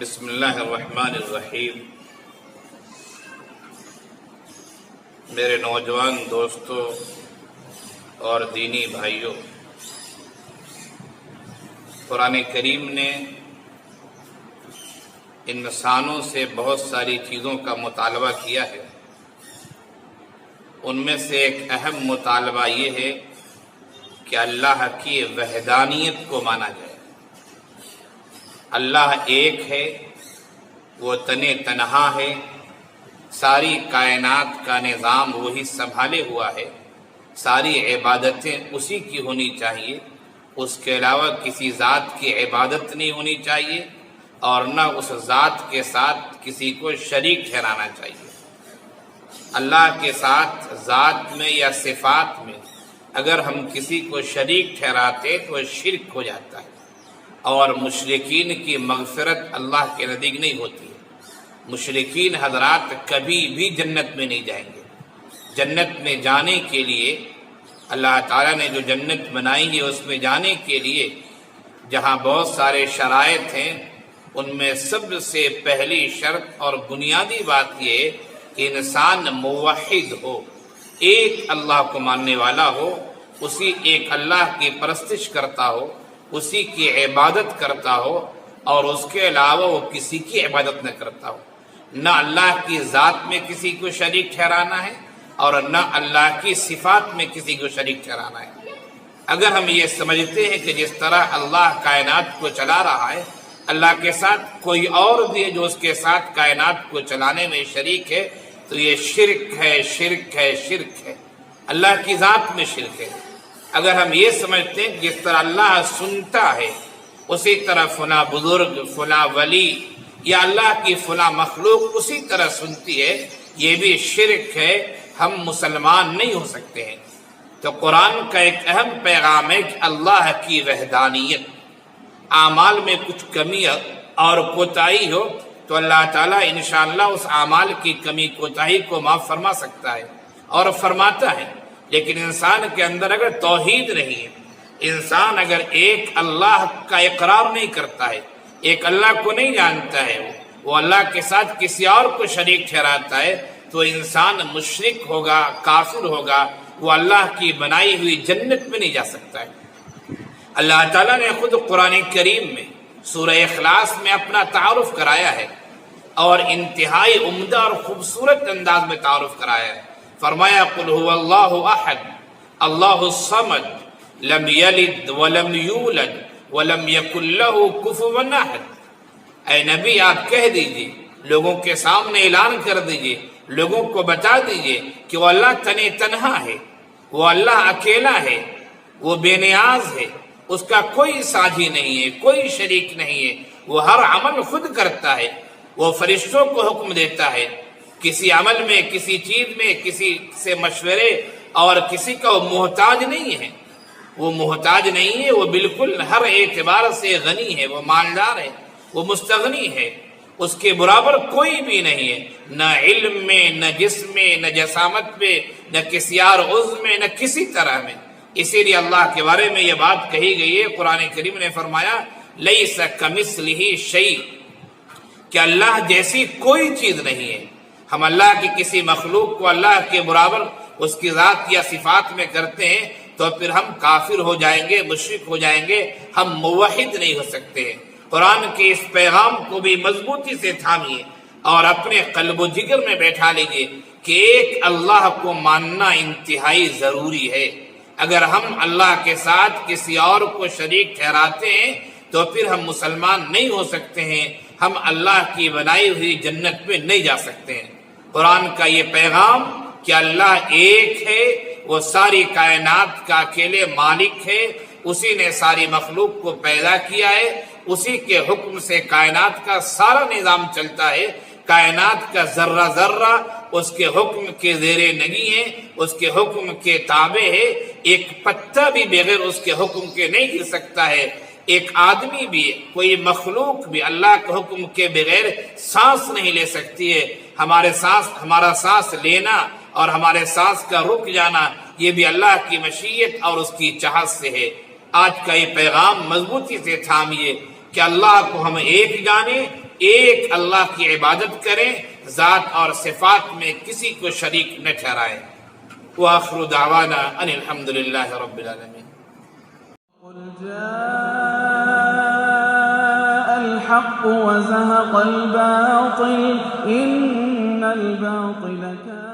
بسم اللہ الرحمن الرحیم۔ میرے نوجوان دوستوں اور دینی بھائیوں، قرآن کریم نے انسانوں سے بہت ساری چیزوں کا مطالبہ کیا ہے۔ ان میں سے ایک اہم مطالبہ یہ ہے کہ اللہ کی وحدانیت کو مانا جائے۔ اللہ ایک ہے، وہ تنہا ہے، ساری کائنات کا نظام وہی سنبھالے ہوا ہے، ساری عبادتیں اسی کی ہونی چاہیے، اس کے علاوہ کسی ذات کی عبادت نہیں ہونی چاہیے اور نہ اس ذات کے ساتھ کسی کو شریک ٹھہرانا چاہیے۔ اللہ کے ساتھ ذات میں یا صفات میں اگر ہم کسی کو شریک ٹھہراتے تو وہ شرک ہو جاتا ہے، اور مشرکین کی مغفرت اللہ کے نزدیک نہیں ہوتی ہے۔ مشرکین حضرات کبھی بھی جنت میں نہیں جائیں گے۔ جنت میں جانے کے لیے اللہ تعالیٰ نے جو جنت بنائی ہے، اس میں جانے کے لیے جہاں بہت سارے شرائط ہیں، ان میں سب سے پہلی شرط اور بنیادی بات یہ ہے کہ انسان موحد ہو، ایک اللہ کو ماننے والا ہو، اسی ایک اللہ کی پرستش کرتا ہو، اسی کی عبادت کرتا ہو، اور اس کے علاوہ وہ کسی کی عبادت نہ کرتا ہو۔ نہ اللہ کی ذات میں کسی کو شریک ٹھہرانا ہے اور نہ اللہ کی صفات میں کسی کو شریک ٹھہرانا ہے۔ اگر ہم یہ سمجھتے ہیں کہ جس طرح اللہ کائنات کو چلا رہا ہے، اللہ کے ساتھ کوئی اور بھی ہے جو اس کے ساتھ کائنات کو چلانے میں شریک ہے، تو یہ شرک ہے، شرک ہے، شرک ہے، اللہ کی ذات میں شرک ہے۔ اگر ہم یہ سمجھتے ہیں کہ جس طرح اللہ سنتا ہے، اسی طرح فلاں بزرگ، فلاں ولی یا اللہ کی فلاں مخلوق اسی طرح سنتی ہے، یہ بھی شرک ہے، ہم مسلمان نہیں ہو سکتے ہیں۔ تو قرآن کا ایک اہم پیغام ہے کہ اللہ کی وحدانیت، اعمال میں کچھ کمی اور کوتاہی ہو تو اللہ تعالیٰ انشاءاللہ اس اعمال کی کمی کوتاہی کو معاف فرما سکتا ہے اور فرماتا ہے۔ لیکن انسان کے اندر اگر توحید نہیں ہے، انسان اگر ایک اللہ کا اقرار نہیں کرتا ہے، ایک اللہ کو نہیں جانتا ہے، وہ اللہ کے ساتھ کسی اور کو شریک ٹھہراتا ہے، تو انسان مشرک ہوگا، کافر ہوگا، وہ اللہ کی بنائی ہوئی جنت میں نہیں جا سکتا ہے۔ اللہ تعالیٰ نے خود قرآن کریم میں سورہ اخلاص میں اپنا تعارف کرایا ہے، اور انتہائی عمدہ اور خوبصورت انداز میں تعارف کرایا ہے۔ فرمایا قل هو اللہ احد اللہ الصمد لم یلد ولم یولد ولم یکن له کفوا احد۔ اے نبی، آپ کہہ دیجئے، لوگوں کے سامنے اعلان کر دیجئے، لوگوں کو بتا دیجئے کہ وہ اللہ تنہا ہے، وہ اللہ اکیلا ہے، وہ بے نیاز ہے، اس کا کوئی ساجی نہیں ہے، کوئی شریک نہیں ہے، وہ ہر عمل خود کرتا ہے، وہ فرشتوں کو حکم دیتا ہے، کسی عمل میں، کسی چیز میں کسی سے مشورے اور کسی کا وہ محتاج نہیں ہے، وہ محتاج نہیں ہے، وہ بالکل ہر اعتبار سے غنی ہے، وہ مالدار ہے، وہ مستغنی ہے، اس کے برابر کوئی بھی نہیں ہے، نہ علم میں، نہ جسم میں، نہ جسامت میں، نہ کسی اور عضو میں، نہ کسی طرح میں۔ اسی لیے اللہ کے بارے میں یہ بات کہی گئی ہے، قرآن کریم نے فرمایا لیس کمثلہ شیء، کہ اللہ جیسی کوئی چیز نہیں ہے۔ ہم اللہ کی کسی مخلوق کو اللہ کے برابر اس کی ذات یا صفات میں کرتے ہیں تو پھر ہم کافر ہو جائیں گے، مشرک ہو جائیں گے، ہم موحد نہیں ہو سکتے ہیں۔ قرآن کے اس پیغام کو بھی مضبوطی سے تھامیے اور اپنے قلب و جگر میں بیٹھا لیجئے کہ ایک اللہ کو ماننا انتہائی ضروری ہے۔ اگر ہم اللہ کے ساتھ کسی اور کو شریک ٹھہراتے ہیں تو پھر ہم مسلمان نہیں ہو سکتے ہیں، ہم اللہ کی بنائی ہوئی جنت میں نہیں جا سکتے ہیں۔ قرآن کا یہ پیغام کہ اللہ ایک ہے، وہ ساری کائنات کا اکیلے مالک ہے، اسی نے ساری مخلوق کو پیدا کیا ہے، اسی کے حکم سے کائنات کا سارا نظام چلتا ہے، کائنات کا ذرہ ذرہ اس کے حکم کے زیر نگی ہے، اس کے حکم کے تابع ہے، ایک پتا بھی بغیر اس کے حکم کے نہیں گر سکتا ہے، ایک آدمی بھی، کوئی مخلوق بھی اللہ کے حکم کے بغیر سانس نہیں لے سکتی ہے۔ ہمارا سانس لینا اور ہمارے سانس کا رک جانا یہ بھی اللہ کی مشیت اور اس کی چاہت سے ہے۔ آج کا یہ پیغام مضبوطی سے تھامیے کہ اللہ کو ہم ایک جانیں، ایک اللہ کی عبادت کریں، ذات اور صفات میں کسی کو شریک نہ ٹھہرائیں۔ وآخر دعوانا ان الحمد للہ رب العالمین۔ قل جاء الحق وزهق الباطل إن الباطل كان